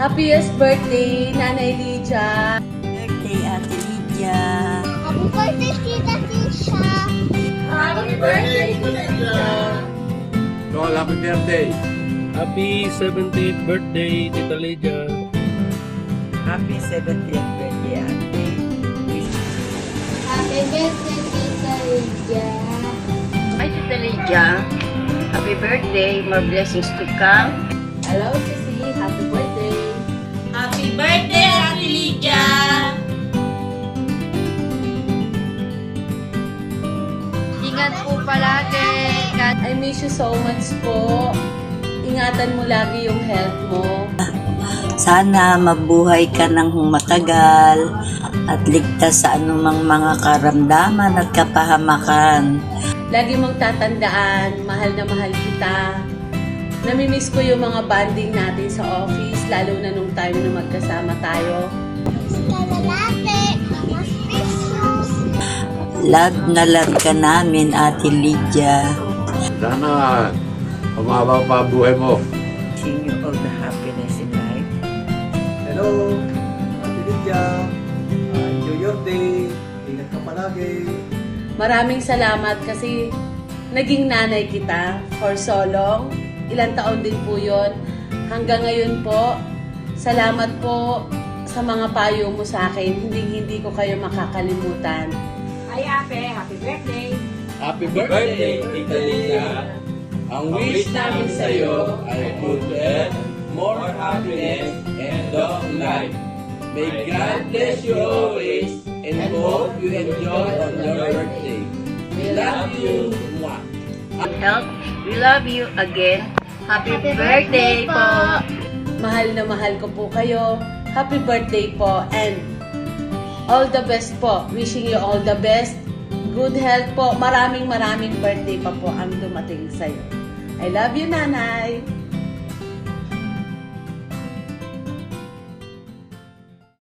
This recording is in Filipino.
Happiest birthday, Nanay Lydia! Birthday, Ate Lydia. Happy birthday, Tita Tisha! Happy birthday, Lydia! Tol, happy birthday! Happy 70th birthday, Tita Lydia. Happy 70th birthday, Ate. Happy birthday, Tita Lydia! Hi, Tita Lydia. Happy birthday. More blessings to come. Hello, Sisi! Happy birthday! Happy birthday, Ate Lydia! Ingat po palagi. I miss you so much po. Ingatan mo lagi yung health mo. Sana mabuhay ka ng matagal at ligtas sa anumang mga karamdaman at kapahamakan. Lagi mong tatandaan, mahal na mahal kita. Namimiss ko yung mga bonding natin sa office, lalo na nung time na magkasama tayo. Lalate, mas precious! Love na love ka namin, Ate Lydia. Sana umaba pa buhay mo. Wishing you all the happiness in life. Hello, Ate Lydia. Enjoy your day. Ingat ka palagi. Maraming salamat kasi naging nanay kita for so long. Ilang taon din po yun. Hanggang ngayon po, salamat po sa mga payo mo sa akin. Hindi ko kayo makakalimutan. Hi, Ate. Happy birthday. Happy birthday, Tita Lydia. Ang wish namin sa iyo ay good health, more happiness, and long life. May God bless you always and hope you enjoy on your birthday. We love you. Mwah. Health. We love you again. Happy birthday po. Mahal na mahal ko po kayo. Happy birthday po and all the best po. Wishing you all the best. Good health po. Maraming birthday pa po ang dumating sa'yo. I love you, Nanay.